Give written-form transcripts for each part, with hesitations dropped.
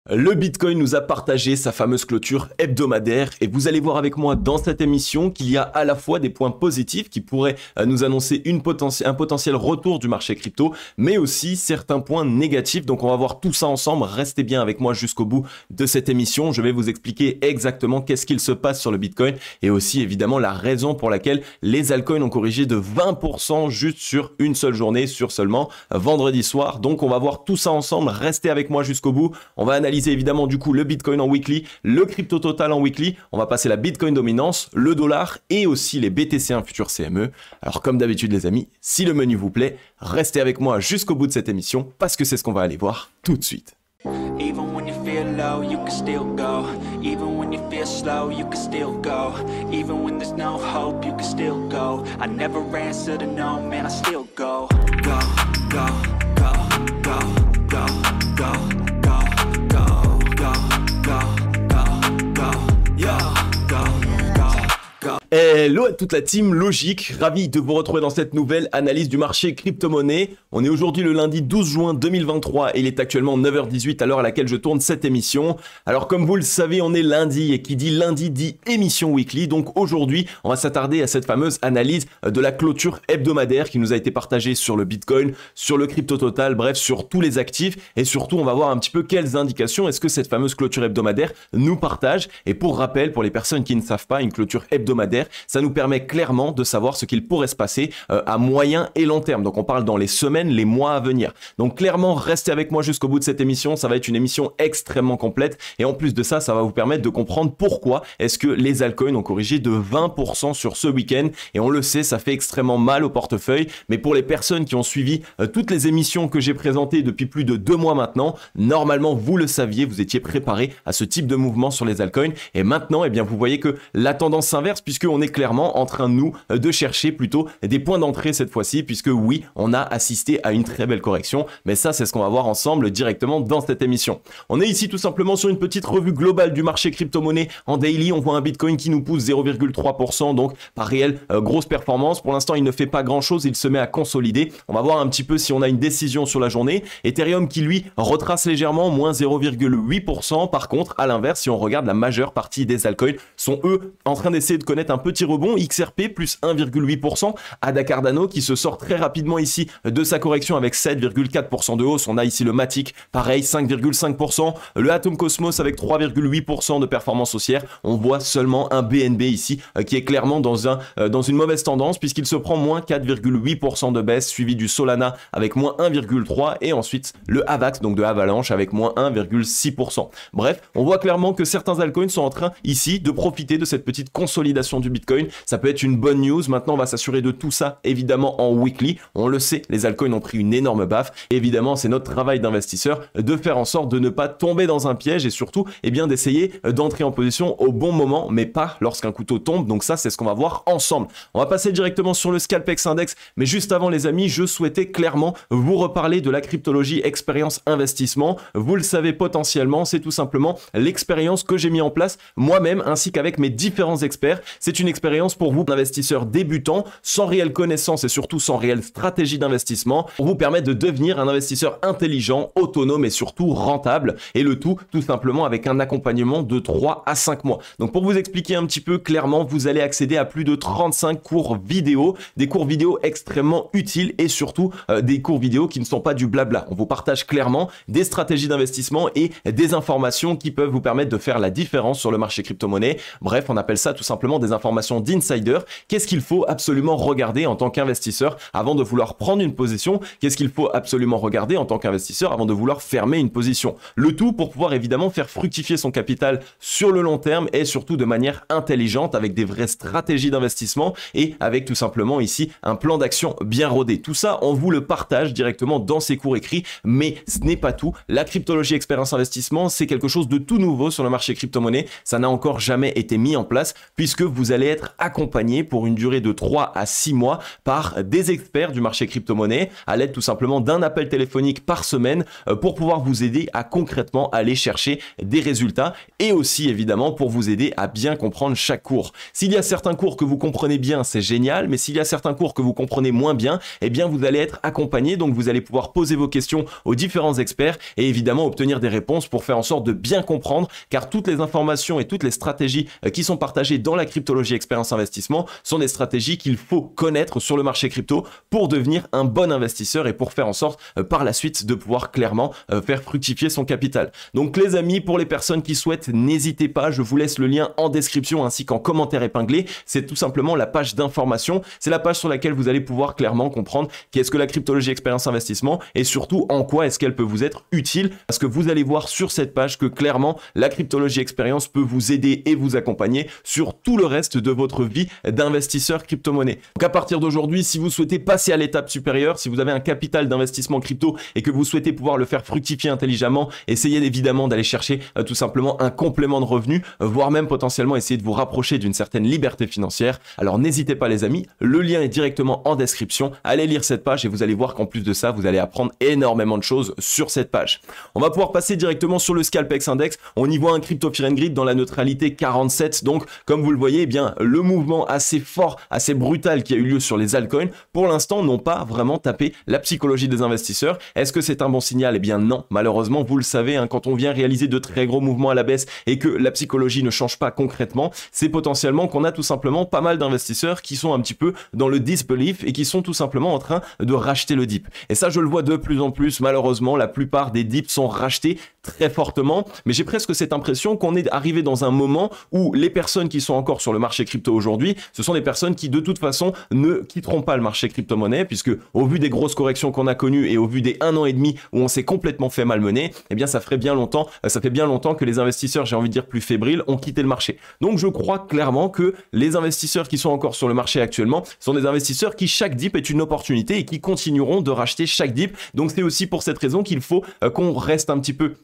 Le Bitcoin nous a partagé sa fameuse clôture hebdomadaire et vous allez voir avec moi dans cette émission qu'il y a à la fois des points positifs qui pourraient nous annoncer un potentiel retour du marché crypto, mais aussi certains points négatifs. Donc on va voir tout ça ensemble. Restez bien avec moi jusqu'au bout de cette émission. Je vais vous expliquer exactement qu'est-ce qu'il se passe sur le Bitcoin et aussi évidemment la raison pour laquelle les altcoins ont corrigé de 20% juste sur une seule journée, sur seulement vendredi soir. Donc on va voir tout ça ensemble. Restez avec moi jusqu'au bout. On va analyser évidemment du coup le Bitcoin en weekly, le crypto total en weekly, on va passer la Bitcoin dominance, le dollar et aussi les BTC1 futurs CME. Alors comme d'habitude les amis, si le menu vous plaît, restez avec moi jusqu'au bout de cette émission parce que c'est ce qu'on va aller voir tout de suite. Even when you feel low, you can still go. Even when you feel slow, you can still go. Even when there's no hope, you can still go. I never answer to no, man, I still go. Go, go, go, go, go, go. Hello à toute la team Logique, ravi de vous retrouver dans cette nouvelle analyse du marché crypto-monnaie. On est aujourd'hui le lundi 12 juin 2023 et il est actuellement 9h18 à l'heure à laquelle je tourne cette émission. Alors comme vous le savez, on est lundi et qui dit lundi dit émission weekly. Donc aujourd'hui, on va s'attarder à cette fameuse analyse de la clôture hebdomadaire qui nous a été partagée sur le Bitcoin, sur le crypto total, bref sur tous les actifs. Et surtout, on va voir un petit peu quelles indications est-ce que cette fameuse clôture hebdomadaire nous partage. Et pour rappel, pour les personnes qui ne savent pas, une clôture hebdomadaire, ça nous permet clairement de savoir ce qu'il pourrait se passer à moyen et long terme. Donc on parle dans les semaines, les mois à venir. Donc clairement, restez avec moi jusqu'au bout de cette émission. Ça va être une émission extrêmement complète. Et en plus de ça, ça va vous permettre de comprendre pourquoi est-ce que les altcoins ont corrigé de 20% sur ce week-end. Et on le sait, ça fait extrêmement mal au portefeuille. Mais pour les personnes qui ont suivi toutes les émissions que j'ai présentées depuis plus de 2 mois maintenant, normalement, vous le saviez, vous étiez préparé à ce type de mouvement sur les altcoins. Et maintenant, eh bien, vous voyez que la tendance s'inverse puisque on est clairement en train, nous, de chercher plutôt des points d'entrée cette fois-ci, puisque oui, on a assisté à une très belle correction, mais ça, c'est ce qu'on va voir ensemble directement dans cette émission. On est ici tout simplement sur une petite revue globale du marché crypto-monnaie. En daily, on voit un Bitcoin qui nous pousse 0,3%, donc pas réelle grosse performance. Pour l'instant, il ne fait pas grand-chose, il se met à consolider. On va voir un petit peu si on a une décision sur la journée. Ethereum qui, lui, retrace légèrement, moins 0,8%. Par contre, à l'inverse, si on regarde la majeure partie des altcoins, sont eux en train d'essayer de connaître un petit rebond. XRP plus 1,8%, ADA Cardano qui se sort très rapidement ici de sa correction avec 7,4% de hausse. On a ici le Matic, pareil 5,5%, le Atom Cosmos avec 3,8% de performance haussière. On voit seulement un BNB ici qui est clairement dans une mauvaise tendance puisqu'il se prend moins 4,8% de baisse, suivi du Solana avec moins 1,3% et ensuite le Avax, donc de Avalanche, avec moins 1,6%. Bref, on voit clairement que certains altcoins sont en train ici de profiter de cette petite consolidation du Bitcoin. Ça peut être une bonne news. Maintenant, on va s'assurer de tout ça, évidemment, en weekly. On le sait, les altcoins ont pris une énorme baffe. Évidemment, c'est notre travail d'investisseur de faire en sorte de ne pas tomber dans un piège et surtout, eh bien, d'essayer d'entrer en position au bon moment, mais pas lorsqu'un couteau tombe. Donc ça, c'est ce qu'on va voir ensemble. On va passer directement sur le Scalpex Index. Mais juste avant, les amis, je souhaitais clairement vous reparler de la cryptologie expérience investissement. Vous le savez potentiellement, c'est tout simplement l'expérience que j'ai mis en place moi-même ainsi qu'avec mes différents experts. C'est une expérience pour vous, investisseurs débutants, sans réelle connaissance et surtout sans réelle stratégie d'investissement, pour vous permettre de devenir un investisseur intelligent, autonome et surtout rentable. Et le tout simplement avec un accompagnement de 3 à 5 mois. Donc pour vous expliquer un petit peu clairement, vous allez accéder à plus de 35 cours vidéo, des cours vidéo extrêmement utiles et surtout des cours vidéo qui ne sont pas du blabla. On vous partage clairement des stratégies d'investissement et des informations qui peuvent vous permettre de faire la différence sur le marché crypto-monnaie. Bref, on appelle ça tout simplement des informations d'insider. Qu'est-ce qu'il faut absolument regarder en tant qu'investisseur avant de vouloir prendre une position? Qu'est-ce qu'il faut absolument regarder en tant qu'investisseur avant de vouloir fermer une position? Le tout pour pouvoir évidemment faire fructifier son capital sur le long terme et surtout de manière intelligente avec des vraies stratégies d'investissement et avec tout simplement ici un plan d'action bien rodé. Tout ça, on vous le partage directement dans ces cours écrits, mais ce n'est pas tout. La cryptologie expérience investissement, c'est quelque chose de tout nouveau sur le marché crypto-monnaie. Ça n'a encore jamais été mis en place puisque vous allez être être accompagné pour une durée de 3 à 6 mois par des experts du marché crypto-monnaie à l'aide tout simplement d'un appel téléphonique par semaine pour pouvoir vous aider à concrètement aller chercher des résultats et aussi évidemment pour vous aider à bien comprendre chaque cours. S'il y a certains cours que vous comprenez bien, c'est génial, mais s'il y a certains cours que vous comprenez moins bien, eh bien vous allez être accompagné, donc vous allez pouvoir poser vos questions aux différents experts et évidemment obtenir des réponses pour faire en sorte de bien comprendre, car toutes les informations et toutes les stratégies qui sont partagées dans la cryptologie expérience investissement sont des stratégies qu'il faut connaître sur le marché crypto pour devenir un bon investisseur et pour faire en sorte par la suite de pouvoir clairement faire fructifier son capital. Donc les amis, pour les personnes qui souhaitent, n'hésitez pas, je vous laisse le lien en description ainsi qu'en commentaire épinglé. C'est tout simplement la page d'information, c'est la page sur laquelle vous allez pouvoir clairement comprendre qu'est-ce que la cryptologie expérience investissement et surtout en quoi est-ce qu'elle peut vous être utile, parce que vous allez voir sur cette page que clairement la cryptologie expérience peut vous aider et vous accompagner sur tout le reste de votre vie d'investisseur crypto-monnaie. Donc à partir d'aujourd'hui, si vous souhaitez passer à l'étape supérieure, si vous avez un capital d'investissement crypto et que vous souhaitez pouvoir le faire fructifier intelligemment, essayez évidemment d'aller chercher tout simplement un complément de revenu, voire même potentiellement essayer de vous rapprocher d'une certaine liberté financière. Alors n'hésitez pas les amis, le lien est directement en description, allez lire cette page et vous allez voir qu'en plus de ça, vous allez apprendre énormément de choses sur cette page. On va pouvoir passer directement sur le Scalpex Index, on y voit un Crypto Fear and Greed dans la neutralité 47, donc comme vous le voyez, eh bien le mouvement assez fort, assez brutal qui a eu lieu sur les altcoins, pour l'instant n'ont pas vraiment tapé la psychologie des investisseurs. Est-ce que c'est un bon signal? Eh bien non, malheureusement vous le savez, hein, quand on vient réaliser de très gros mouvements à la baisse et que la psychologie ne change pas concrètement, c'est potentiellement qu'on a tout simplement pas mal d'investisseurs qui sont un petit peu dans le disbelief et qui sont tout simplement en train de racheter le dip. Et ça je le vois de plus en plus, malheureusement la plupart des dips sont rachetés très fortement, mais j'ai presque cette impression qu'on est arrivé dans un moment où les personnes qui sont encore sur le marché crypto aujourd'hui, ce sont des personnes qui de toute façon ne quitteront pas le marché crypto-monnaie, puisque au vu des grosses corrections qu'on a connues et au vu des 1 an et demi où on s'est complètement fait malmener, eh bien ça fait bien longtemps que les investisseurs, j'ai envie de dire plus fébriles, ont quitté le marché. Donc je crois clairement que les investisseurs qui sont encore sur le marché actuellement sont des investisseurs qui chaque dip est une opportunité et qui continueront de racheter chaque dip. Donc c'est aussi pour cette raison qu'il faut qu'on reste un petit peu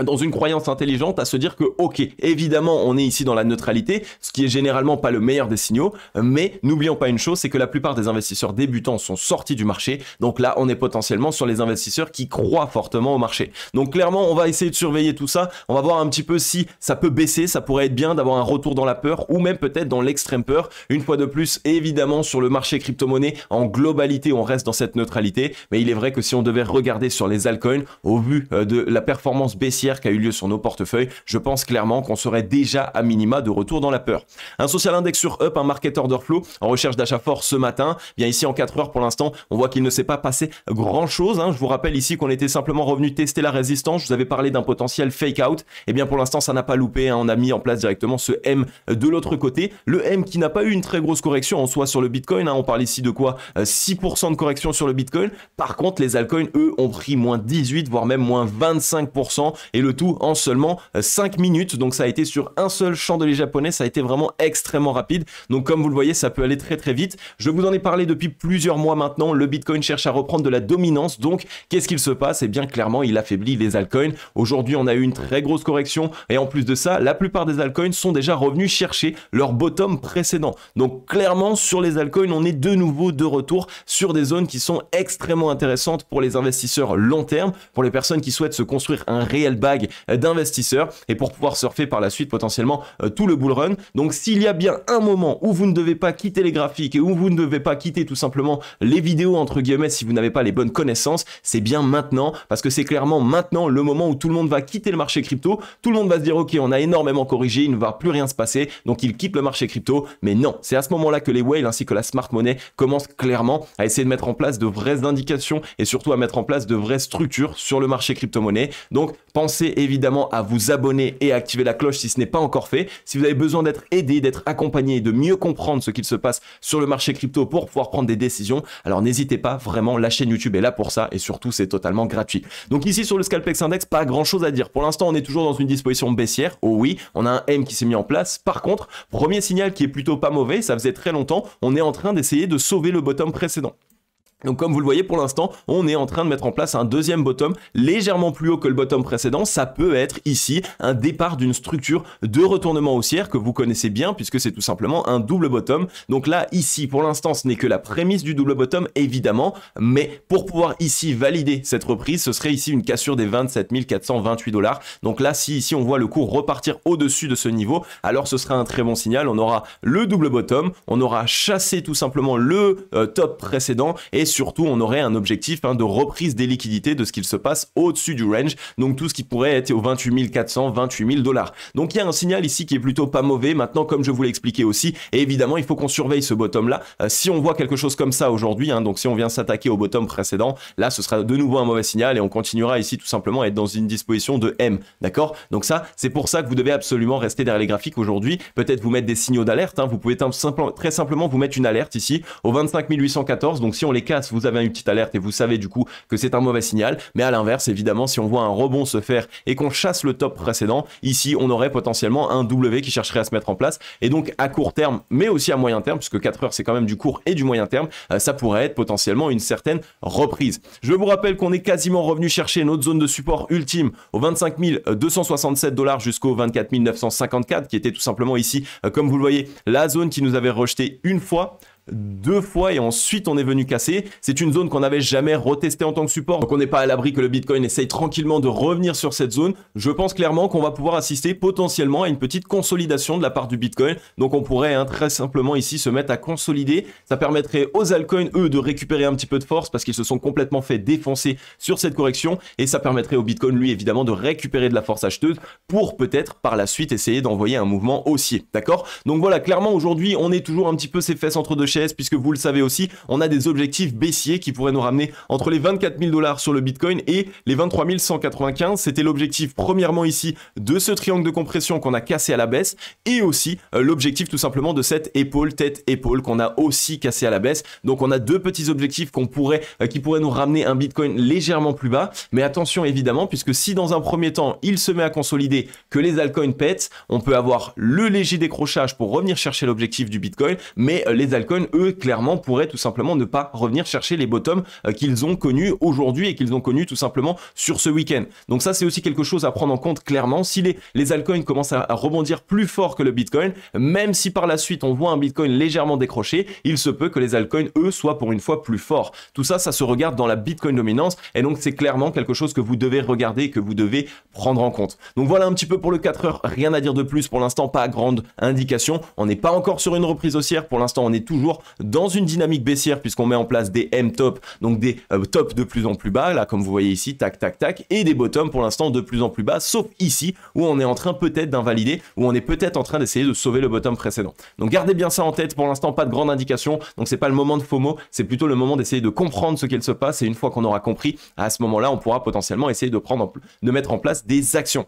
dans une croyance intelligente à se dire que ok, évidemment on est ici dans la neutralité, ce qui est généralement pas le meilleur des signaux, mais n'oublions pas une chose, c'est que la plupart des investisseurs débutants sont sortis du marché, donc là on est potentiellement sur les investisseurs qui croient fortement au marché. Donc clairement on va essayer de surveiller tout ça, on va voir un petit peu si ça peut baisser, ça pourrait être bien d'avoir un retour dans la peur ou même peut-être dans l'extrême peur. Une fois de plus, évidemment sur le marché crypto-monnaie en globalité on reste dans cette neutralité, mais il est vrai que si on devait regarder sur les altcoins au vu de la performance baissière qui a eu lieu sur nos portefeuilles, je pense clairement qu'on serait déjà à minima de retour dans la peur. Un social index sur Up, un market order flow en recherche d'achat fort ce matin. Bien ici en 4 heures pour l'instant, on voit qu'il ne s'est pas passé grand chose. Je vous rappelle ici qu'on était simplement revenu tester la résistance. Je vous avais parlé d'un potentiel fake out. Et bien pour l'instant, ça n'a pas loupé. On a mis en place directement ce M de l'autre côté. Le M qui n'a pas eu une très grosse correction en soi sur le Bitcoin. On parle ici de quoi? 6% de correction sur le Bitcoin. Par contre, les altcoins, eux, ont pris moins 18, voire même moins 25%. Et le tout en seulement 5 minutes, donc ça a été sur un seul chandelier japonais, ça a été vraiment extrêmement rapide, donc comme vous le voyez ça peut aller très très vite. Je vous en ai parlé depuis plusieurs mois maintenant, le Bitcoin cherche à reprendre de la dominance, donc qu'est-ce qu'il se passe? Eh bien clairement il affaiblit les altcoins. Aujourd'hui on a eu une très grosse correction et en plus de ça la plupart des altcoins sont déjà revenus chercher leur bottom précédent, donc clairement sur les altcoins on est de nouveau de retour sur des zones qui sont extrêmement intéressantes pour les investisseurs long terme, pour les personnes qui souhaitent se construire un réel bag d'investisseurs et pour pouvoir surfer par la suite potentiellement tout le bull run. Donc s'il y a bien un moment où vous ne devez pas quitter les graphiques et où vous ne devez pas quitter tout simplement les vidéos entre guillemets si vous n'avez pas les bonnes connaissances, c'est bien maintenant, parce que c'est clairement maintenant le moment où tout le monde va quitter le marché crypto, tout le monde va se dire ok on a énormément corrigé, il ne va plus rien se passer, donc il quitte le marché crypto, mais non, c'est à ce moment là que les whales ainsi que la smart money commencent clairement à essayer de mettre en place de vraies indications et surtout à mettre en place de vraies structures sur le marché crypto-monnaie. Donc pensez évidemment à vous abonner et à activer la cloche si ce n'est pas encore fait. Si vous avez besoin d'être aidé, d'être accompagné et de mieux comprendre ce qu'il se passe sur le marché crypto pour pouvoir prendre des décisions, alors n'hésitez pas, vraiment la chaîne YouTube est là pour ça et surtout c'est totalement gratuit. Donc ici sur le Scalpex Index, pas grand chose à dire. Pour l'instant on est toujours dans une disposition baissière. Oh oui, on a un M qui s'est mis en place. Par contre, premier signal qui est plutôt pas mauvais, ça faisait très longtemps, on est en train d'essayer de sauver le bottom précédent. Donc comme vous le voyez pour l'instant, on est en train de mettre en place un deuxième bottom légèrement plus haut que le bottom précédent. Ça peut être ici un départ d'une structure de retournement haussière que vous connaissez bien puisque c'est tout simplement un double bottom. Donc là, ici, pour l'instant, ce n'est que la prémisse du double bottom évidemment, mais pour pouvoir ici valider cette reprise, ce serait ici une cassure des 27 428 $. Donc là, si ici on voit le cours repartir au-dessus de ce niveau, alors ce sera un très bon signal. On aura le double bottom, on aura chassé tout simplement le top précédent et surtout on aurait un objectif de reprise des liquidités de ce qu'il se passe au-dessus du range, donc tout ce qui pourrait être aux 28 400, 28 000 $. Donc il y a un signal ici qui est plutôt pas mauvais. Maintenant, comme je vous l'ai expliqué aussi, et évidemment il faut qu'on surveille ce bottom là. Si on voit quelque chose comme ça aujourd'hui, donc si on vient s'attaquer au bottom précédent, là ce sera de nouveau un mauvais signal et on continuera ici tout simplement à être dans une disposition de M, d'accord? Donc ça, c'est pour ça que vous devez absolument rester derrière les graphiques aujourd'hui, peut-être vous mettre des signaux d'alerte, vous pouvez très simplement vous mettre une alerte ici au 25 814, donc si on les casse, vous avez une petite alerte et vous savez du coup que c'est un mauvais signal. Mais à l'inverse, évidemment, si on voit un rebond se faire et qu'on chasse le top précédent, ici on aurait potentiellement un W qui chercherait à se mettre en place, et donc à court terme mais aussi à moyen terme, puisque 4 heures c'est quand même du court et du moyen terme, ça pourrait être potentiellement une certaine reprise. Je vous rappelle qu'on est quasiment revenu chercher notre zone de support ultime aux 25 267 $ jusqu'aux 24 954, qui était tout simplement ici, comme vous le voyez, la zone qui nous avait rejeté une fois, deux fois et ensuite on est venu casser. C'est une zone qu'on n'avait jamais retestée en tant que support, donc on n'est pas à l'abri que le Bitcoin essaye tranquillement de revenir sur cette zone. Je pense clairement qu'on va pouvoir assister potentiellement à une petite consolidation de la part du Bitcoin, donc on pourrait très simplement ici se mettre à consolider. Ça permettrait aux altcoins eux de récupérer un petit peu de force parce qu'ils se sont complètement fait défoncer sur cette correction, et ça permettrait au Bitcoin lui évidemment de récupérer de la force acheteuse pour peut-être par la suite essayer d'envoyer un mouvement haussier, d'accord? Donc voilà, clairement aujourd'hui on est toujours un petit peu ses fesses entre deux chaises, puisque vous le savez aussi, on a des objectifs baissiers qui pourraient nous ramener entre les 24 000 $ sur le Bitcoin et les 23 195. C'était l'objectif premièrement ici de ce triangle de compression qu'on a cassé à la baisse, et aussi l'objectif tout simplement de cette épaule, tête-épaule qu'on a aussi cassé à la baisse. Donc on a deux petits objectifs qui pourraient nous ramener un Bitcoin légèrement plus bas, mais attention évidemment, puisque si dans un premier temps il se met à consolider, que les altcoins pètent, on peut avoir le léger décrochage pour revenir chercher l'objectif du Bitcoin, mais les altcoins eux clairement pourraient tout simplement ne pas revenir chercher les bottoms qu'ils ont connus aujourd'hui et qu'ils ont connus tout simplement sur ce week-end. Donc ça c'est aussi quelque chose à prendre en compte clairement. Si les altcoins commencent à rebondir plus fort que le Bitcoin, même si par la suite on voit un Bitcoin légèrement décroché, il se peut que les altcoins eux soient pour une fois plus forts. Tout ça, ça se regarde dans la Bitcoin dominance, et donc c'est clairement quelque chose que vous devez regarder et que vous devez prendre en compte. Donc voilà un petit peu pour le 4 heures, rien à dire de plus pour l'instant, pas grande indication. On n'est pas encore sur une reprise haussière, pour l'instant on est toujours dans une dynamique baissière puisqu'on met en place des M-top, donc des tops de plus en plus bas, là comme vous voyez ici, tac tac tac, et des bottoms pour l'instant de plus en plus bas, sauf ici où on est en train peut-être d'invalider, où on est peut-être en train d'essayer de sauver le bottom précédent. Donc gardez bien ça en tête, pour l'instant pas de grande indication, donc c'est pas le moment de FOMO, c'est plutôt le moment d'essayer de comprendre ce qu'il se passe, et une fois qu'on aura compris, à ce moment-là on pourra potentiellement essayer de mettre en place des actions.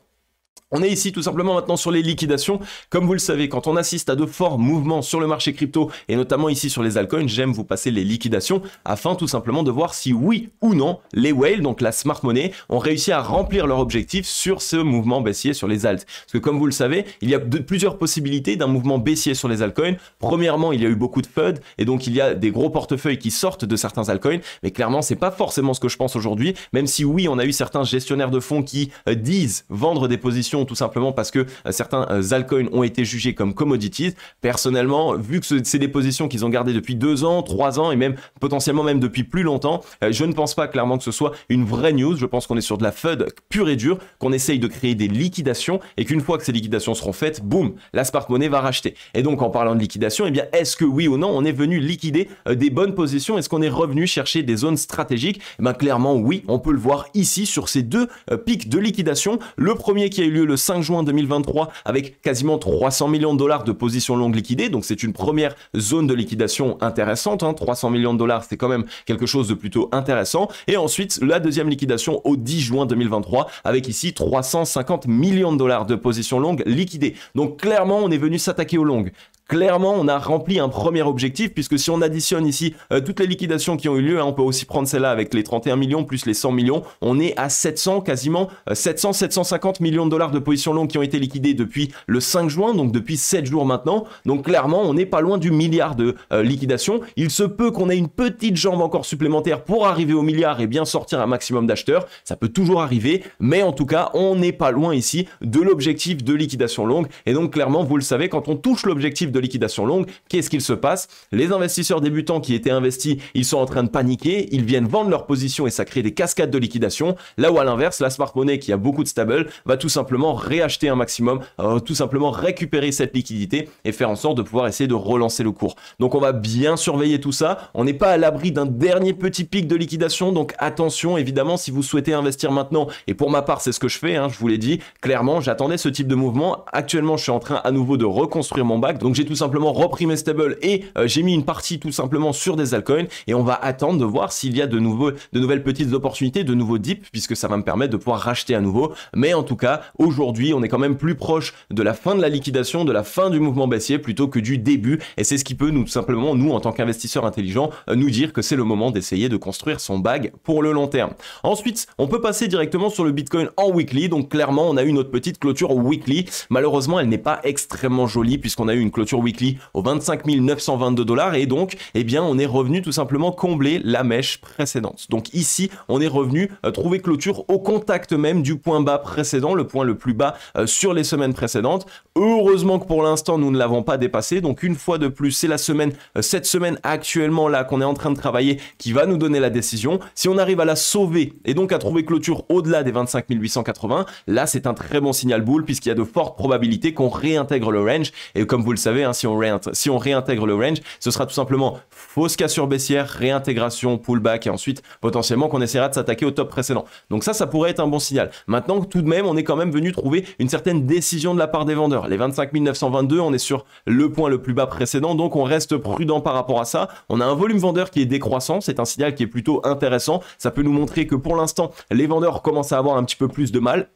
On est ici tout simplement maintenant sur les liquidations. Comme vous le savez, quand on assiste à de forts mouvements sur le marché crypto, et notamment ici sur les altcoins, j'aime vous passer les liquidations afin tout simplement de voir si oui ou non les whales, donc la smart money, ont réussi à remplir leur objectif sur ce mouvement baissier sur les alts. Parce que comme vous le savez, il y a plusieurs possibilités d'un mouvement baissier sur les altcoins. Premièrement, il y a eu beaucoup de FUD, et donc il y a des gros portefeuilles qui sortent de certains altcoins, mais clairement c'est pas forcément ce que je pense aujourd'hui, même si oui on a eu certains gestionnaires de fonds qui disent vendre des positions tout simplement parce que certains altcoins ont été jugés comme commodities. Personnellement, vu que c'est des positions qu'ils ont gardées depuis 2 ans, 3 ans et même potentiellement même depuis plus longtemps, je ne pense pas clairement que ce soit une vraie news. Je pense qu'on est sur de la FUD pure et dure, qu'on essaye de créer des liquidations et qu'une fois que ces liquidations seront faites, boum, la smart money va racheter. Et donc en parlant de liquidation, eh bien est-ce que oui ou non on est venu liquider des bonnes positions? Est-ce qu'on est revenu chercher des zones stratégiques? Eh bien clairement oui, on peut le voir ici sur ces deux pics de liquidation. Le premier qui a eu lieu le 5 juin 2023 avec quasiment 300 millions de $ de positions longues liquidées, donc c'est une première zone de liquidation intéressante, 300 millions de $, c'est quand même quelque chose de plutôt intéressant. Et ensuite la deuxième liquidation au 10 juin 2023 avec ici 350 millions de $ de positions longues liquidées. Donc clairement on est venu s'attaquer aux longues. clairement, on a rempli un premier objectif, puisque si on additionne ici toutes les liquidations qui ont eu lieu, hein, on peut aussi prendre celle-là avec les 31 millions plus les 100 millions, on est à 700, quasiment 750 millions de dollars de positions longues qui ont été liquidées depuis le 5 juin, donc depuis 7 jours maintenant. Donc clairement, on n'est pas loin du milliard de liquidations. Il se peut qu'on ait une petite jambe encore supplémentaire pour arriver au milliard et bien sortir un maximum d'acheteurs. Ça peut toujours arriver, mais en tout cas, on n'est pas loin ici de l'objectif de liquidation longue. Et donc clairement, vous le savez, quand on touche l'objectif de liquidation longue, qu'est-ce qu'il se passe? Les investisseurs débutants qui étaient investis, ils sont en train de paniquer, ils viennent vendre leur position et ça crée des cascades de liquidation. Là où à l'inverse, la smart money qui a beaucoup de stable va tout simplement réacheter un maximum, tout simplement récupérer cette liquidité et faire en sorte de pouvoir essayer de relancer le cours. Donc on va bien surveiller tout ça. On n'est pas à l'abri d'un dernier petit pic de liquidation, donc attention évidemment si vous souhaitez investir maintenant, et pour ma part c'est ce que je fais, hein, je vous l'ai dit, clairement j'attendais ce type de mouvement. Actuellement je suis en train à nouveau de reconstruire mon bac, donc j'ai tout simplement repris mes stables et j'ai mis une partie tout simplement sur des altcoins et on va attendre de voir s'il y a de nouvelles petites opportunités, de nouveaux dips, puisque ça va me permettre de pouvoir racheter à nouveau. Mais en tout cas aujourd'hui on est quand même plus proche de la fin de la liquidation, de la fin du mouvement baissier plutôt que du début, et c'est ce qui peut nous simplement, nous en tant qu'investisseurs intelligents, nous dire que c'est le moment d'essayer de construire son bag pour le long terme. Ensuite on peut passer directement sur le Bitcoin en weekly. Donc clairement on a eu notre petite clôture weekly, malheureusement elle n'est pas extrêmement jolie puisqu'on a eu une clôture weekly au 25 922 dollars et donc eh bien on est revenu tout simplement combler la mèche précédente. Donc ici on est revenu trouver clôture au contact même du point bas précédent, le point le plus bas sur les semaines précédentes. Heureusement que pour l'instant nous ne l'avons pas dépassé, donc une fois de plus c'est la semaine, cette semaine actuellement là qu'on est en train de travailler qui va nous donner la décision. Si on arrive à la sauver et donc à trouver clôture au-delà des 25 880, là c'est un très bon signal boule puisqu'il y a de fortes probabilités qu'on réintègre le range, et comme vous le savez, hein, si on réintègre le range, ce sera tout simplement fausse cassure baissière, réintégration, pullback et ensuite potentiellement qu'on essaiera de s'attaquer au top précédent. Donc ça pourrait être un bon signal. Maintenant tout de même on est quand même venu trouver une certaine décision de la part des vendeurs. Les 25 922, on est sur le point le plus bas précédent, donc on reste prudent par rapport à ça. On a un volume vendeur qui est décroissant, c'est un signal qui est plutôt intéressant. Ça peut nous montrer que pour l'instant les vendeurs commencent à avoir un petit peu plus de mal.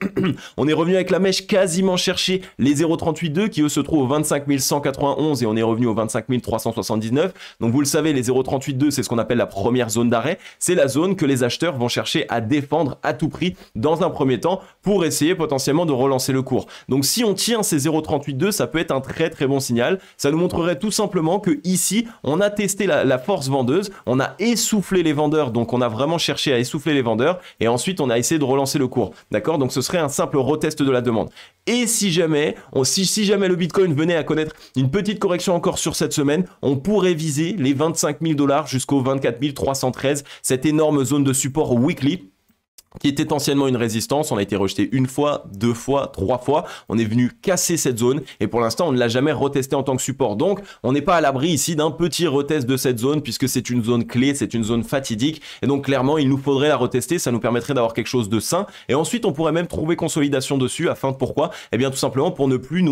On est revenu avec la mèche quasiment chercher les 0,38,2 qui eux se trouvent au 25 191 et on est revenu au 25 379. Donc vous le savez, les 0,38,2 c'est ce qu'on appelle la première zone d'arrêt. C'est la zone que les acheteurs vont chercher à défendre à tout prix dans un premier temps pour essayer potentiellement de relancer le cours. Donc si on tient ces 0,38,2, ça peut être un très très bon signal. Ça nous montrerait tout simplement que ici on a testé la force vendeuse, on a essoufflé les vendeurs, donc on a vraiment cherché à essouffler les vendeurs et ensuite on a essayé de relancer le cours. D'accord? Donc ce serait un simple retest de la demande. Et si jamais le Bitcoin venait à connaître une petite correction encore sur cette semaine, on pourrait viser les 25 000 dollars jusqu'aux 24 313, cette énorme zone de support weekly qui était anciennement une résistance. On a été rejeté une fois, deux fois, trois fois. On est venu casser cette zone et pour l'instant, on ne l'a jamais retesté en tant que support. Donc, on n'est pas à l'abri ici d'un petit retest de cette zone puisque c'est une zone clé, c'est une zone fatidique et donc clairement, il nous faudrait la retester. Ça nous permettrait d'avoir quelque chose de sain et ensuite, on pourrait même trouver consolidation dessus afin de pourquoi? Eh bien, tout simplement pour ne plus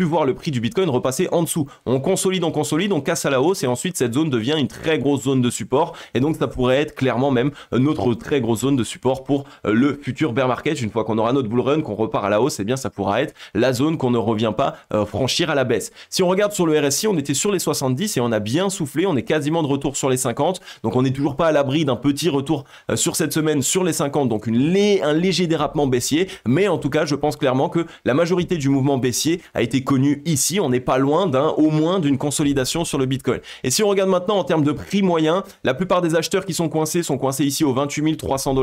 voir le prix du Bitcoin repasser en dessous. On consolide, on casse à la hausse et ensuite, cette zone devient une très grosse zone de support et donc, ça pourrait être clairement même notre très grosse zone de support pour le futur bear market. Une fois qu'on aura notre bull run, qu'on repart à la hausse, eh bien ça pourra être la zone qu'on ne revient pas franchir à la baisse. Si on regarde sur le RSI, on était sur les 70 et on a bien soufflé, on est quasiment de retour sur les 50, donc on n'est toujours pas à l'abri d'un petit retour sur cette semaine sur les 50, donc un léger dérapement baissier, mais en tout cas je pense clairement que la majorité du mouvement baissier a été connu ici. On n'est pas loin au moins d'une consolidation sur le Bitcoin. Et si on regarde maintenant en termes de prix moyen, la plupart des acheteurs qui sont coincés ici aux 28 300 $.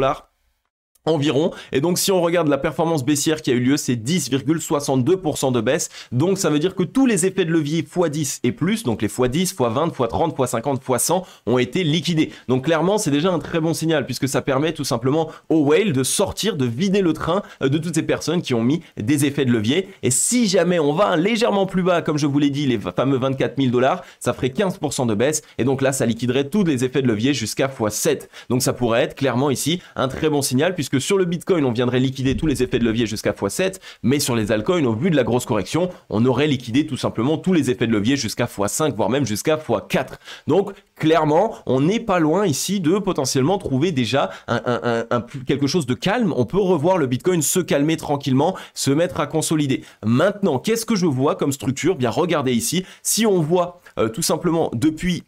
Environ, et donc si on regarde la performance baissière qui a eu lieu, c'est 10,62% de baisse, donc ça veut dire que tous les effets de levier x10 et plus, donc les x10, x20, x30, x50, x100 ont été liquidés. Donc clairement c'est déjà un très bon signal puisque ça permet tout simplement au whale de sortir, de vider le train de toutes ces personnes qui ont mis des effets de levier. Et si jamais on va légèrement plus bas, comme je vous l'ai dit, les fameux 24 000 $, ça ferait 15% de baisse et donc là ça liquiderait tous les effets de levier jusqu'à x7. Donc ça pourrait être clairement ici un très bon signal puisque puisque sur le Bitcoin, on viendrait liquider tous les effets de levier jusqu'à x7, mais sur les altcoins, au vu de la grosse correction, on aurait liquidé tout simplement tous les effets de levier jusqu'à x5, voire même jusqu'à x4. Donc, clairement, on n'est pas loin ici de potentiellement trouver déjà quelque chose de calme. On peut revoir le Bitcoin se calmer tranquillement, se mettre à consolider. Maintenant, qu'est-ce que je vois comme structure? Bien, regardez ici. Si on voit tout simplement depuis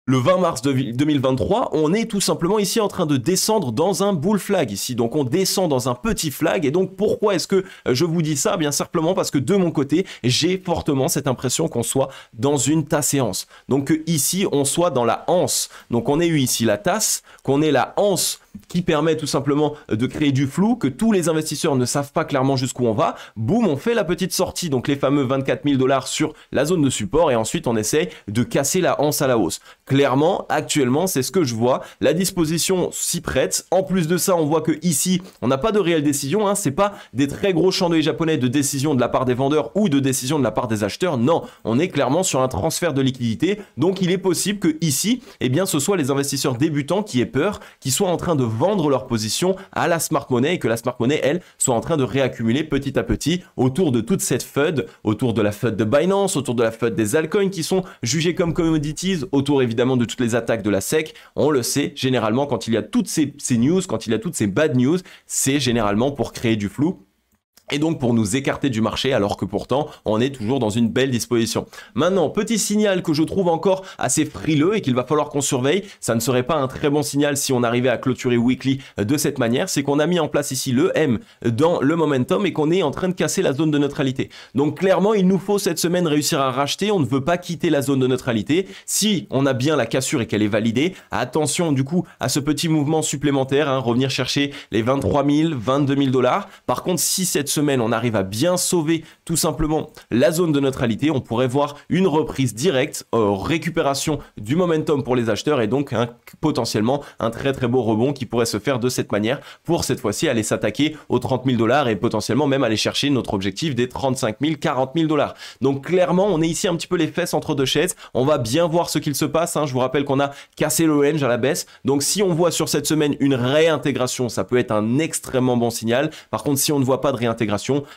le 20 mars 2023, on est tout simplement ici en train de descendre dans un bull flag ici. Donc on descend dans un petit flag. Et donc pourquoi est-ce que je vous dis ça? Bien simplement parce que de mon côté, j'ai fortement cette impression qu'on soit dans une tasse-séance. Donc que ici, on soit dans la anse. Donc on ait eu ici la tasse, qu'on ait la anse qui permet tout simplement de créer du flou, que tous les investisseurs ne savent pas clairement jusqu'où on va. Boum, on fait la petite sortie, donc les fameux 24 000 $ sur la zone de support et ensuite on essaye de casser la anse à la hausse. Clairement, actuellement, c'est ce que je vois. La disposition s'y prête. En plus de ça, on voit que ici, on n'a pas de réelle décision. Hein. C'est pas des très gros chandeliers japonais de décision de la part des vendeurs ou de décision de la part des acheteurs. Non, on est clairement sur un transfert de liquidité. Donc, il est possible que ici, eh bien, ce soit les investisseurs débutants qui aient peur, qui soient en train de vendre leur position à la smart money et que la smart money, elle, soit en train de réaccumuler petit à petit autour de toute cette FUD, autour de la FUD de Binance, autour de la FUD des altcoins qui sont jugés comme commodities, autour évidemment de toutes les attaques de la SEC. On le sait, généralement, quand il y a toutes ces news, quand il y a toutes ces bad news, c'est généralement pour créer du flou. Et donc pour nous écarter du marché alors que pourtant on est toujours dans une belle disposition. Maintenant, petit signal que je trouve encore assez frileux et qu'il va falloir qu'on surveille, ça ne serait pas un très bon signal si on arrivait à clôturer weekly de cette manière, c'est qu'on a mis en place ici le M dans le momentum et qu'on est en train de casser la zone de neutralité. Donc clairement, il nous faut cette semaine réussir à racheter, on ne veut pas quitter la zone de neutralité. Si on a bien la cassure et qu'elle est validée, attention du coup à ce petit mouvement supplémentaire, hein, revenir chercher les 23 000, 22 000 $. Par contre, si cette semaine on arrive à bien sauver tout simplement la zone de neutralité, on pourrait voir une reprise directe, récupération du momentum pour les acheteurs et donc potentiellement un très très beau rebond qui pourrait se faire de cette manière pour cette fois-ci aller s'attaquer aux 30 000 $ et potentiellement même aller chercher notre objectif des 35 000, 40 000 $. Donc clairement on est ici un petit peu les fesses entre deux chaises, on va bien voir ce qu'il se passe, hein. Je vous rappelle qu'on a cassé le range à la baisse, donc si on voit sur cette semaine une réintégration, ça peut être un extrêmement bon signal. Par contre si on ne voit pas de réintégration,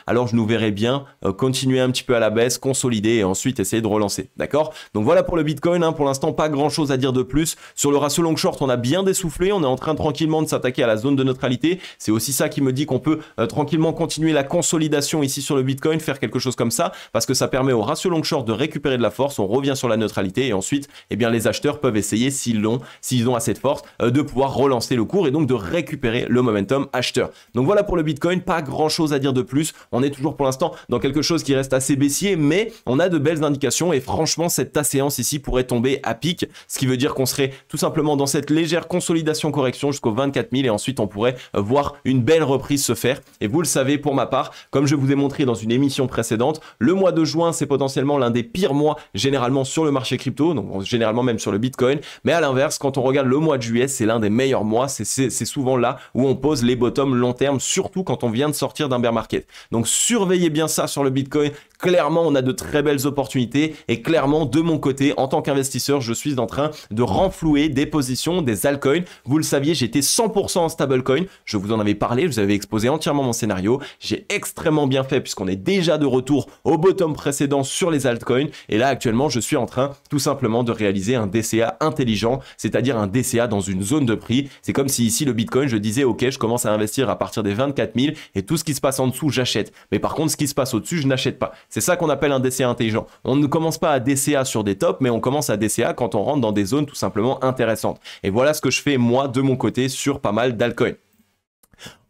alors je nous verrai bien continuer un petit peu à la baisse, consolider et ensuite essayer de relancer, d'accord? Donc voilà pour le Bitcoin, hein. Pour l'instant pas grand chose à dire de plus. Sur le ratio long short, on a bien dessoufflé, on est en train tranquillement de s'attaquer à la zone de neutralité. C'est aussi ça qui me dit qu'on peut tranquillement continuer la consolidation ici sur le Bitcoin, faire quelque chose comme ça, parce que ça permet au ratio long short de récupérer de la force, on revient sur la neutralité et ensuite, eh bien, les acheteurs peuvent essayer, s'ils ont assez de force, de pouvoir relancer le cours et donc de récupérer le momentum acheteur. Donc voilà pour le Bitcoin, pas grand chose à dire de plus. On est toujours pour l'instant dans quelque chose qui reste assez baissier, mais on a de belles indications et franchement cette séance ici pourrait tomber à pic, ce qui veut dire qu'on serait tout simplement dans cette légère consolidation correction jusqu'aux 24 000 et ensuite on pourrait voir une belle reprise se faire. Et vous le savez, pour ma part, comme je vous ai montré dans une émission précédente, le mois de juin c'est potentiellement l'un des pires mois généralement sur le marché crypto, donc généralement même sur le Bitcoin, mais à l'inverse quand on regarde le mois de juillet c'est l'un des meilleurs mois, c'est souvent là où on pose les bottoms long terme, surtout quand on vient de sortir d'un bear market. Donc surveillez bien ça sur le Bitcoin. Clairement, on a de très belles opportunités et clairement, de mon côté, en tant qu'investisseur, je suis en train de renflouer des positions, des altcoins. Vous le saviez, j'étais 100% en stablecoin. Je vous en avais parlé, je vous avais exposé entièrement mon scénario. J'ai extrêmement bien fait puisqu'on est déjà de retour au bottom précédent sur les altcoins. Et là, actuellement, je suis en train tout simplement de réaliser un DCA intelligent, c'est-à-dire un DCA dans une zone de prix. C'est comme si ici, le Bitcoin, je disais, ok, je commence à investir à partir des 24 000 et tout ce qui se passe en dessous, j'achète. Mais par contre, ce qui se passe au-dessus, je n'achète pas. C'est ça qu'on appelle un DCA intelligent. On ne commence pas à DCA sur des tops, mais on commence à DCA quand on rentre dans des zones tout simplement intéressantes. Et voilà ce que je fais moi de mon côté sur pas mal d'altcoins.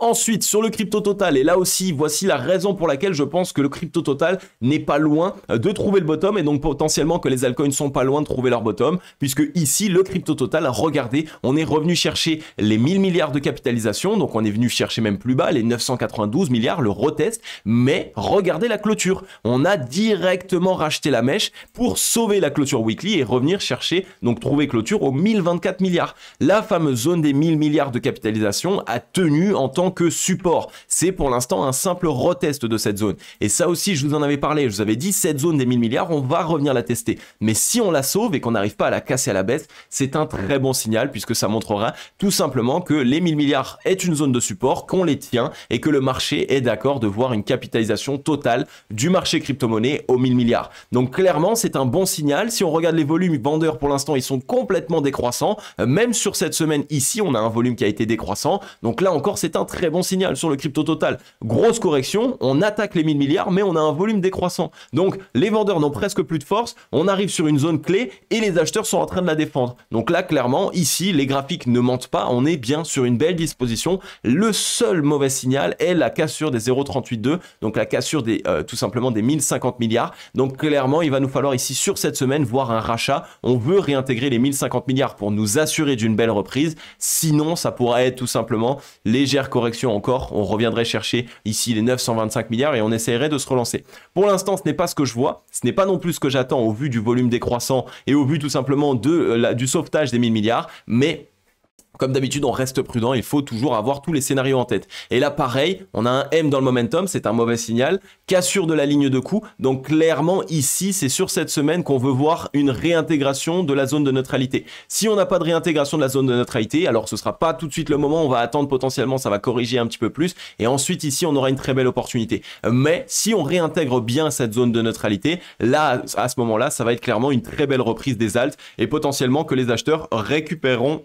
Ensuite, sur le crypto total, et là aussi, voici la raison pour laquelle je pense que le crypto total n'est pas loin de trouver le bottom et donc potentiellement que les altcoins sont pas loin de trouver leur bottom, puisque ici, le crypto total, regardez, on est revenu chercher les 1000 milliards de capitalisation, donc on est venu chercher même plus bas, les 992 milliards, le retest, mais regardez la clôture. On a directement racheté la mèche pour sauver la clôture weekly et revenir chercher, donc trouver clôture aux 1024 milliards. La fameuse zone des 1000 milliards de capitalisation a tenu en tant tant que support. C'est pour l'instant un simple retest de cette zone. Et ça aussi, je vous en avais parlé, je vous avais dit, cette zone des 1000 milliards, on va revenir la tester. Mais si on la sauve et qu'on n'arrive pas à la casser à la baisse, c'est un très bon signal puisque ça montrera tout simplement que les 1000 milliards est une zone de support, qu'on les tient et que le marché est d'accord de voir une capitalisation totale du marché crypto-monnaie aux 1000 milliards. Donc clairement, c'est un bon signal. Si on regarde les volumes vendeurs pour l'instant, ils sont complètement décroissants. Même sur cette semaine ici, on a un volume qui a été décroissant. Donc là encore, c'est un très bon signal sur le crypto total. Grosse correction, on attaque les 1000 milliards, mais on a un volume décroissant. Donc les vendeurs n'ont presque plus de force. On arrive sur une zone clé et les acheteurs sont en train de la défendre. Donc là, clairement, ici, les graphiques ne mentent pas. On est bien sur une belle disposition. Le seul mauvais signal est la cassure des 0,382, donc la cassure des tout simplement des 1050 milliards. Donc clairement, il va nous falloir ici sur cette semaine voir un rachat. On veut réintégrer les 1050 milliards pour nous assurer d'une belle reprise. Sinon, ça pourrait être tout simplement légère correction encore. On reviendrait chercher ici les 925 milliards et on essaierait de se relancer. Pour l'instant, ce n'est pas ce que je vois. Ce n'est pas non plus ce que j'attends au vu du volume décroissant et au vu tout simplement du sauvetage des 1000 milliards. Mais comme d'habitude, on reste prudent, il faut toujours avoir tous les scénarios en tête. Et là, pareil, on a un M dans le momentum, c'est un mauvais signal, cassure de la ligne de coup. Donc clairement, ici, c'est sur cette semaine qu'on veut voir une réintégration de la zone de neutralité. Si on n'a pas de réintégration de la zone de neutralité, alors ce sera pas tout de suite le moment, on va attendre potentiellement, ça va corriger un petit peu plus. Et ensuite, ici, on aura une très belle opportunité. Mais si on réintègre bien cette zone de neutralité, là, à ce moment-là, ça va être clairement une très belle reprise des alts et potentiellement que les acheteurs récupéreront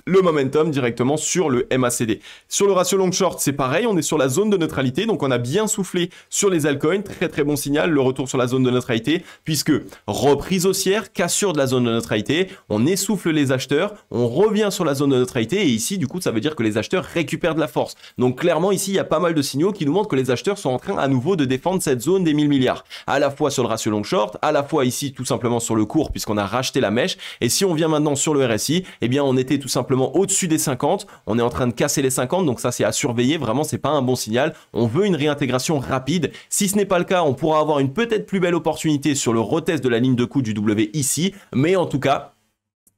le momentum directement sur le MACD. Sur le ratio long short, c'est pareil, on est sur la zone de neutralité, donc on a bien soufflé sur les altcoins, très très bon signal, le retour sur la zone de neutralité, puisque reprise haussière, cassure de la zone de neutralité, on essouffle les acheteurs, on revient sur la zone de neutralité, et ici, du coup, ça veut dire que les acheteurs récupèrent de la force. Donc clairement, ici, il y a pas mal de signaux qui nous montrent que les acheteurs sont en train à nouveau de défendre cette zone des 1000 milliards, à la fois sur le ratio long short, à la fois ici, tout simplement sur le court, puisqu'on a racheté la mèche, et si on vient maintenant sur le RSI, eh bien, on était tout simplement au-dessus des 50, on est en train de casser les 50, donc ça c'est à surveiller, vraiment c'est pas un bon signal, on veut une réintégration rapide. Si ce n'est pas le cas, on pourra avoir une peut-être plus belle opportunité sur le retest de la ligne de coup du W ici, mais en tout cas,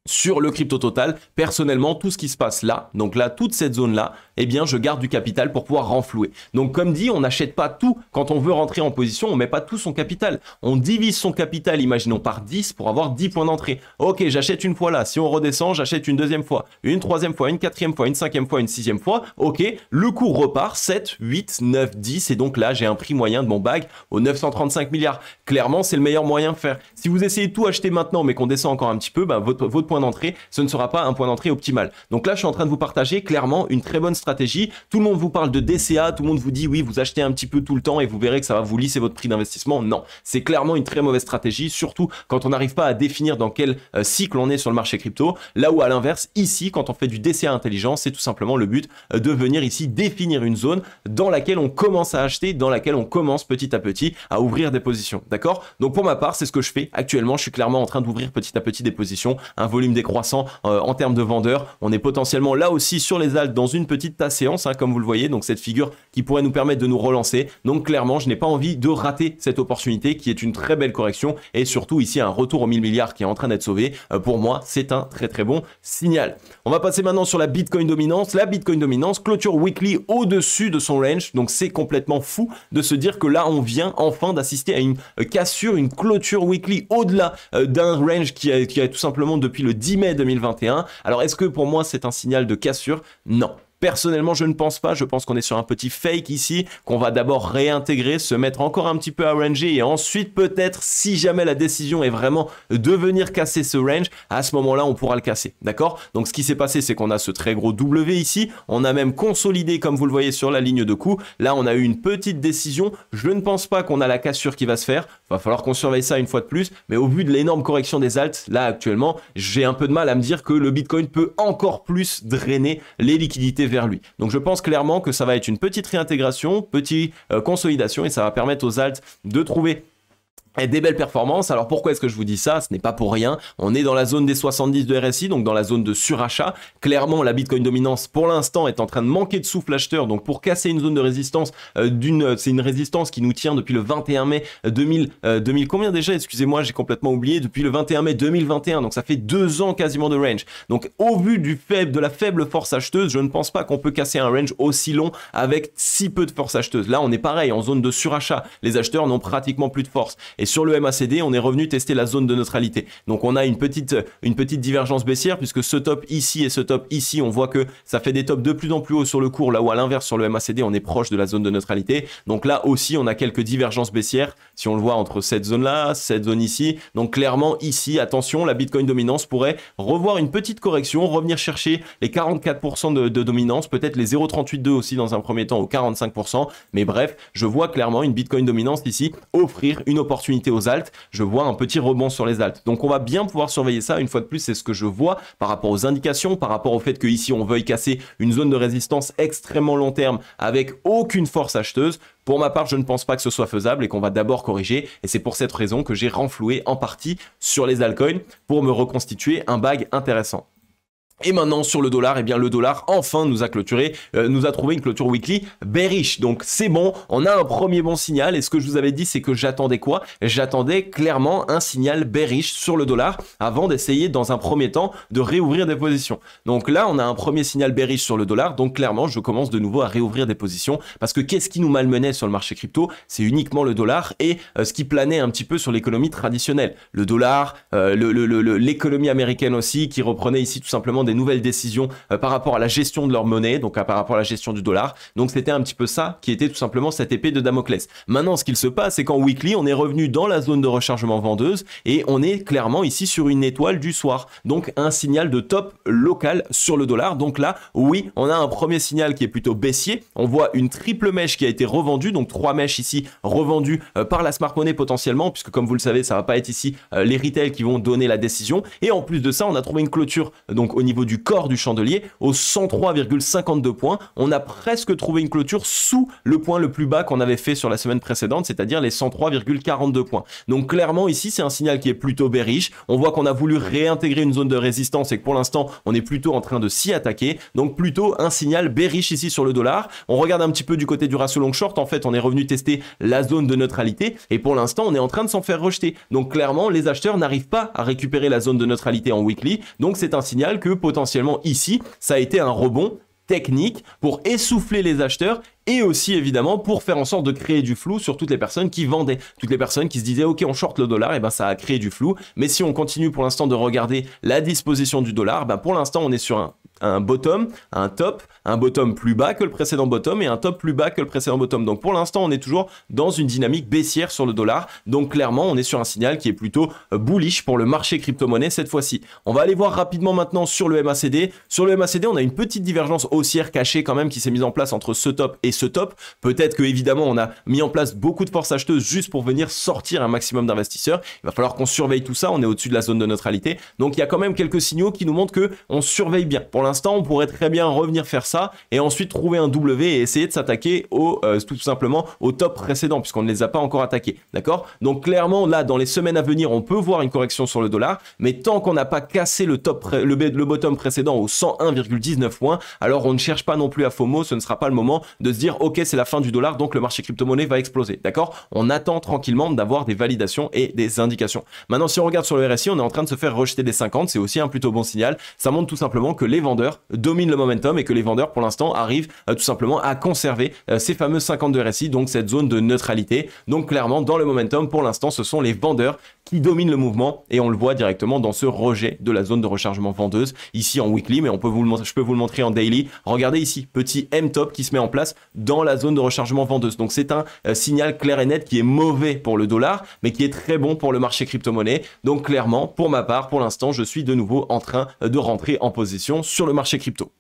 sur le crypto total, personnellement, tout ce qui se passe là, donc là, toute cette zone-là, eh bien, je garde du capital pour pouvoir renflouer. Donc, comme dit, on n'achète pas tout. Quand on veut rentrer en position, on met pas tout son capital. On divise son capital, imaginons, par 10 pour avoir 10 points d'entrée. Ok, j'achète une fois là. Si on redescend, j'achète une deuxième fois, une troisième fois, une quatrième fois, une cinquième fois, une sixième fois. Ok, le cours repart 7, 8, 9, 10. Et donc là, j'ai un prix moyen de mon bag aux 935 milliards. Clairement, c'est le meilleur moyen de faire. Si vous essayez de tout acheter maintenant, mais qu'on descend encore un petit peu, ben, votre point d'entrée, ce ne sera pas un point d'entrée optimal. Donc là, je suis en train de vous partager clairement une très bonne stratégie. Tout le monde vous parle de DCA, tout le monde vous dit oui, vous achetez un petit peu tout le temps et vous verrez que ça va vous lisser votre prix d'investissement. Non, c'est clairement une très mauvaise stratégie, surtout quand on n'arrive pas à définir dans quel cycle on est sur le marché crypto. Là où à l'inverse, ici, quand on fait du DCA intelligent, c'est tout simplement le but de venir ici définir une zone dans laquelle on commence à acheter, dans laquelle on commence petit à petit à ouvrir des positions. D'accord? Donc pour ma part, c'est ce que je fais actuellement. Je suis clairement en train d'ouvrir petit à petit des positions, un volume décroissant en termes de vendeurs. On est potentiellement là aussi sur les alts dans une petite tasse séance, comme vous le voyez, donc cette figure qui pourrait nous permettre de nous relancer. Donc clairement, je n'ai pas envie de rater cette opportunité qui est une très belle correction et surtout ici un retour aux 1000 milliards qui est en train d'être sauvé. Pour moi, c'est un très très bon signal. On va passer maintenant sur la Bitcoin dominance. La Bitcoin dominance, clôture weekly au-dessus de son range. Donc c'est complètement fou de se dire que là, on vient enfin d'assister à une cassure, une clôture weekly au-delà d'un range qui a tout simplement depuis le 10 mai 2021. Alors est-ce que pour moi c'est un signal de cassure? Non. Personnellement, je ne pense pas. Je pense qu'on est sur un petit fake ici, qu'on va d'abord réintégrer, se mettre encore un petit peu à ranger et ensuite peut-être, si jamais la décision est vraiment de venir casser ce range, à ce moment-là, on pourra le casser. D'accord? Donc, ce qui s'est passé, c'est qu'on a ce très gros W ici. On a même consolidé, comme vous le voyez, sur la ligne de coup. Là, on a eu une petite décision. Je ne pense pas qu'on a la cassure qui va se faire. Va falloir qu'on surveille ça une fois de plus. Mais au vu de l'énorme correction des alts, là, actuellement, j'ai un peu de mal à me dire que le Bitcoin peut encore plus drainer les liquidités vers lui. Donc je pense clairement que ça va être une petite réintégration, petite consolidation et ça va permettre aux alts de trouver Et des belles performances. Alors pourquoi est-ce que je vous dis ça? Ce n'est pas pour rien. On est dans la zone des 70 de RSI, donc dans la zone de surachat. Clairement, la Bitcoin dominance pour l'instant est en train de manquer de souffle acheteur. Donc pour casser une zone de résistance, c'est une résistance qui nous tient depuis le 21 mai 2000 combien déjà? Excusez-moi, j'ai complètement oublié. Depuis le 21 mai 2021. Donc ça fait 2 ans quasiment de range. Donc au vu de la faible force acheteuse, je ne pense pas qu'on peut casser un range aussi long avec si peu de force acheteuse. Là, on est pareil en zone de surachat. Les acheteurs n'ont pratiquement plus de force. Et sur le MACD, on est revenu tester la zone de neutralité. Donc on a une petite divergence baissière puisque ce top ici et ce top ici, on voit que ça fait des tops de plus en plus haut sur le cours, là où à l'inverse sur le MACD, on est proche de la zone de neutralité. Donc là aussi, on a quelques divergences baissières, si on le voit entre cette zone-là, cette zone ici. Donc clairement ici, attention, la Bitcoin dominance pourrait revoir une petite correction, revenir chercher les 44% de dominance, peut-être les 0,38,2 aussi dans un premier temps, aux 45%. Mais bref, je vois clairement une Bitcoin dominance ici offrir une opportunité aux alts. Je vois un petit rebond sur les alts. Donc on va bien pouvoir surveiller ça. Une fois de plus, c'est ce que je vois par rapport aux indications, par rapport au fait que ici on veuille casser une zone de résistance extrêmement long terme avec aucune force acheteuse. Pour ma part, je ne pense pas que ce soit faisable et qu'on va d'abord corriger. Et c'est pour cette raison que j'ai renfloué en partie sur les altcoins pour me reconstituer un bag intéressant. Et maintenant sur le dollar, eh bien le dollar enfin nous a trouvé une clôture weekly bearish. Donc c'est bon, on a un premier bon signal. Et ce que je vous avais dit, c'est que j'attendais quoi? J'attendais clairement un signal bearish sur le dollar avant d'essayer dans un premier temps de réouvrir des positions. Donc là, on a un premier signal bearish sur le dollar. Donc clairement, je commence de nouveau à réouvrir des positions parce que qu'est-ce qui nous malmenait sur le marché crypto? C'est uniquement le dollar et ce qui planait un petit peu sur l'économie traditionnelle. Le dollar, l'économie américaine aussi qui reprenait ici tout simplement des nouvelles décisions par rapport à la gestion de leur monnaie, donc par rapport à la gestion du dollar. Donc c'était un petit peu ça qui était tout simplement cette épée de Damoclès. Maintenant, ce qu'il se passe, c'est qu'en weekly, on est revenu dans la zone de rechargement vendeuse et on est clairement ici sur une étoile du soir. Donc un signal de top local sur le dollar. Donc là, oui, on a un premier signal qui est plutôt baissier. On voit une triple mèche qui a été revendue, donc 3 mèches ici revendues par la smart money potentiellement, puisque comme vous le savez, ça va pas être ici les retail qui vont donner la décision. Et en plus de ça, on a trouvé une clôture donc au niveau du corps du chandelier au 103,52 points. On a presque trouvé une clôture sous le point le plus bas qu'on avait fait sur la semaine précédente, c'est-à-dire les 103,42 points. Donc clairement ici, c'est un signal qui est plutôt bearish. On voit qu'on a voulu réintégrer une zone de résistance et que pour l'instant, on est plutôt en train de s'y attaquer. Donc plutôt un signal bearish ici sur le dollar. On regarde un petit peu du côté du ratio long short. En fait, on est revenu tester la zone de neutralité et pour l'instant, on est en train de s'en faire rejeter. Donc clairement, les acheteurs n'arrivent pas à récupérer la zone de neutralité en weekly. Donc c'est un signal que potentiellement ici, ça a été un rebond technique pour essouffler les acheteurs et aussi évidemment pour faire en sorte de créer du flou sur toutes les personnes qui vendaient, toutes les personnes qui se disaient ok on short le dollar, et ben ça a créé du flou. Mais si on continue pour l'instant de regarder la disposition du dollar, ben pour l'instant on est sur un bottom, un top, un bottom plus bas que le précédent bottom et un top plus bas que le précédent bottom. Donc pour l'instant on est toujours dans une dynamique baissière sur le dollar. Donc clairement on est sur un signal qui est plutôt bullish pour le marché crypto-monnaie cette fois-ci. On va aller voir rapidement maintenant sur le MACD. Sur le MACD on a une petite divergence haussière cachée quand même qui s'est mise en place entre ce top et ce top. Peut-être que évidemment on a mis en place beaucoup de force acheteuse juste pour venir sortir un maximum d'investisseurs. Il va falloir qu'on surveille tout ça. On est au-dessus de la zone de neutralité. Donc il y a quand même quelques signaux qui nous montrent que on surveille bien. Pour l'instant, on pourrait très bien revenir faire ça et ensuite trouver un W et essayer de s'attaquer tout simplement au top précédent puisqu'on ne les a pas encore attaqués. D'accord? Donc clairement, là, dans les semaines à venir, on peut voir une correction sur le dollar, mais tant qu'on n'a pas cassé le bottom précédent au 101,19 points, alors on ne cherche pas non plus à FOMO. Ce ne sera pas le moment de se dire ok, c'est la fin du dollar, donc le marché crypto-monnaie va exploser. D'accord? On attend tranquillement d'avoir des validations et des indications. Maintenant, si on regarde sur le RSI, on est en train de se faire rejeter des 50. C'est aussi un plutôt bon signal. Ça montre tout simplement que les vendeurs dominent le momentum et que les vendeurs pour l'instant arrivent tout simplement à conserver ces fameux 50 de RSI, donc cette zone de neutralité. Donc clairement dans le momentum pour l'instant ce sont les vendeurs qui dominent le mouvement et on le voit directement dans ce rejet de la zone de rechargement vendeuse ici en weekly, mais je peux vous le montrer en daily. Regardez ici, petit M-top qui se met en place dans la zone de rechargement vendeuse. Donc c'est un signal clair et net qui est mauvais pour le dollar mais qui est très bon pour le marché crypto-monnaie. Donc clairement pour ma part pour l'instant je suis de nouveau en train de rentrer en position sur le marché crypto.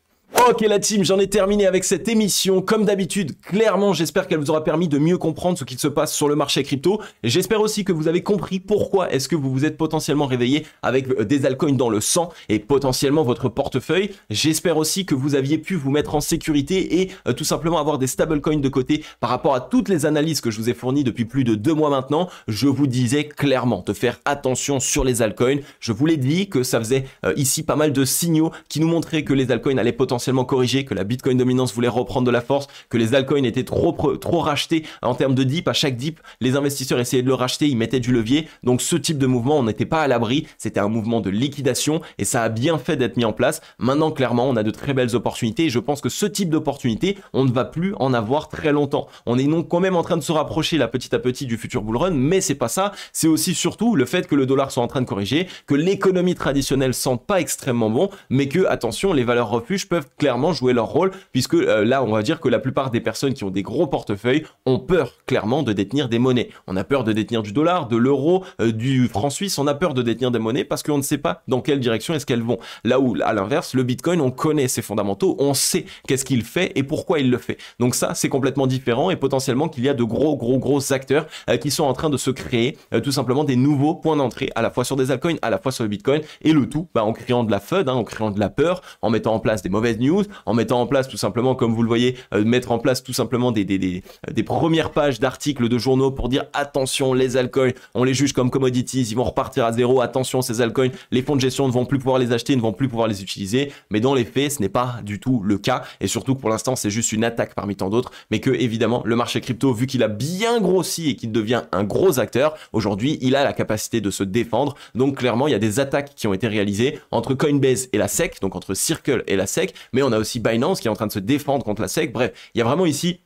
Ok la team, j'en ai terminé avec cette émission. Comme d'habitude, clairement, j'espère qu'elle vous aura permis de mieux comprendre ce qu'il se passe sur le marché crypto. Et j'espère aussi que vous avez compris pourquoi est-ce que vous vous êtes potentiellement réveillé avec des altcoins dans le sang et potentiellement votre portefeuille. J'espère aussi que vous aviez pu vous mettre en sécurité et tout simplement avoir des stablecoins de côté par rapport à toutes les analyses que je vous ai fournies depuis plus de 2 mois maintenant. Je vous disais clairement de faire attention sur les altcoins. Je vous l'ai dit que ça faisait ici pas mal de signaux qui nous montraient que les altcoins allaient potentiellement corriger, que la Bitcoin dominance voulait reprendre de la force, que les altcoins étaient trop rachetés en termes de dip. À chaque dip, les investisseurs essayaient de le racheter, ils mettaient du levier. Donc ce type de mouvement, on n'était pas à l'abri. C'était un mouvement de liquidation et ça a bien fait d'être mis en place. Maintenant, clairement, on a de très belles opportunités et je pense que ce type d'opportunité, on ne va plus en avoir très longtemps. On est donc quand même en train de se rapprocher là petit à petit du futur bull run, mais c'est pas ça. C'est aussi surtout le fait que le dollar soit en train de corriger, que l'économie traditionnelle sent pas extrêmement bon, mais que, attention, les valeurs refuges peuvent clairement jouer leur rôle, puisque là, on va dire que la plupart des personnes qui ont des gros portefeuilles ont peur clairement de détenir des monnaies. On a peur de détenir du dollar, de l'euro, du franc suisse, on a peur de détenir des monnaies parce qu'on ne sait pas dans quelle direction est-ce qu'elles vont. Là où, à l'inverse, le Bitcoin, on connaît ses fondamentaux, on sait qu'est-ce qu'il fait et pourquoi il le fait. Donc ça, c'est complètement différent et potentiellement qu'il y a de gros acteurs qui sont en train de se créer tout simplement des nouveaux points d'entrée à la fois sur des altcoins, à la fois sur le Bitcoin et le tout en créant de la FUD, en créant de la peur, en mettant en place des mauvaises news, en mettant en place tout simplement, comme vous le voyez, mettre en place tout simplement des premières pages d'articles de journaux pour dire attention, les altcoins, on les juge comme commodities, ils vont repartir à zéro, attention, ces altcoins, les fonds de gestion ne vont plus pouvoir les acheter, ne vont plus pouvoir les utiliser, mais dans les faits, ce n'est pas du tout le cas et surtout que pour l'instant, c'est juste une attaque parmi tant d'autres, mais que évidemment, le marché crypto, vu qu'il a bien grossi et qu'il devient un gros acteur, aujourd'hui, il a la capacité de se défendre, donc clairement, il y a des attaques qui ont été réalisées entre Coinbase et la SEC, donc entre Circle et la SEC, mais on a aussi Binance qui est en train de se défendre contre la SEC. Bref, il y a vraiment ici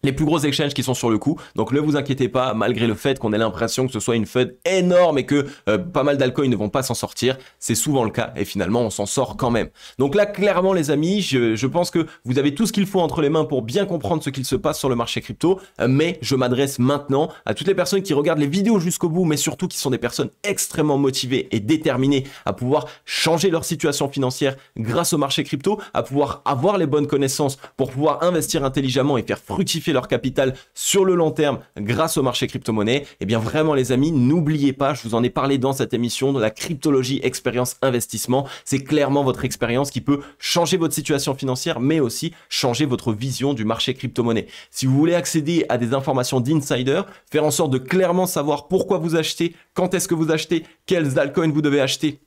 les plus gros exchanges qui sont sur le coup, donc ne vous inquiétez pas, malgré le fait qu'on ait l'impression que ce soit une FUD énorme et que pas mal d'altcoins ne vont pas s'en sortir, c'est souvent le cas et finalement on s'en sort quand même. Donc là clairement les amis, je pense que vous avez tout ce qu'il faut entre les mains pour bien comprendre ce qu'il se passe sur le marché crypto, mais je m'adresse maintenant à toutes les personnes qui regardent les vidéos jusqu'au bout, mais surtout qui sont des personnes extrêmement motivées et déterminées à pouvoir changer leur situation financière grâce au marché crypto, à pouvoir avoir les bonnes connaissances pour pouvoir investir intelligemment et faire fructifier leur capital sur le long terme grâce au marché crypto-monnaie. Et bien vraiment les amis, n'oubliez pas, je vous en ai parlé dans cette émission, de la cryptologie expérience investissement. C'est clairement votre expérience qui peut changer votre situation financière, mais aussi changer votre vision du marché crypto-monnaie. Si vous voulez accéder à des informations d'insider, faire en sorte de clairement savoir pourquoi vous achetez, quand est-ce que vous achetez, quels altcoins vous devez acheter,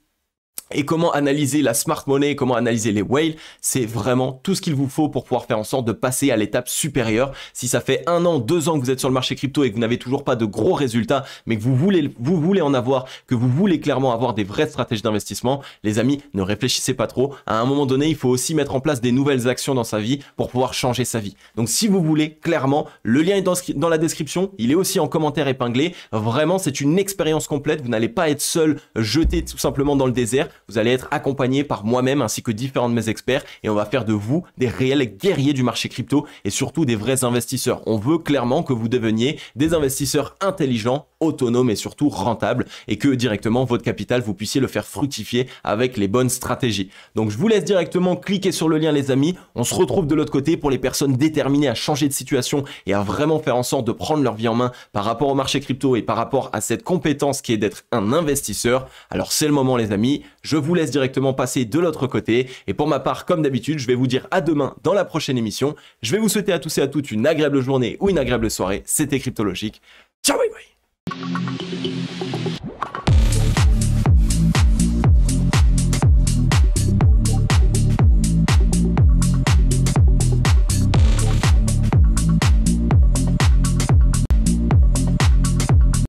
et comment analyser la smart money, comment analyser les whales, c'est vraiment tout ce qu'il vous faut pour pouvoir faire en sorte de passer à l'étape supérieure. Si ça fait 1 an, 2 ans que vous êtes sur le marché crypto et que vous n'avez toujours pas de gros résultats, mais que vous voulez en avoir, que vous voulez clairement avoir des vraies stratégies d'investissement, les amis, ne réfléchissez pas trop. À un moment donné, il faut aussi mettre en place des nouvelles actions dans sa vie pour pouvoir changer sa vie. Donc si vous voulez, clairement, le lien est dans la description, il est aussi en commentaire épinglé. Vraiment, c'est une expérience complète. Vous n'allez pas être seul, jeté tout simplement dans le désert. Vous allez être accompagné par moi-même ainsi que différents de mes experts et on va faire de vous des réels guerriers du marché crypto et surtout des vrais investisseurs. On veut clairement que vous deveniez des investisseurs intelligents, autonomes et surtout rentables et que directement votre capital, vous puissiez le faire fructifier avec les bonnes stratégies. Donc je vous laisse directement cliquer sur le lien les amis. On se retrouve de l'autre côté pour les personnes déterminées à changer de situation et à vraiment faire en sorte de prendre leur vie en main par rapport au marché crypto et par rapport à cette compétence qui est d'être un investisseur. Alors c'est le moment les amis. Je vous laisse directement passer de l'autre côté et pour ma part, comme d'habitude, je vais vous dire à demain dans la prochaine émission. Je vais vous souhaiter à tous et à toutes une agréable journée ou une agréable soirée. C'était Cryptologique. Ciao, bye bye.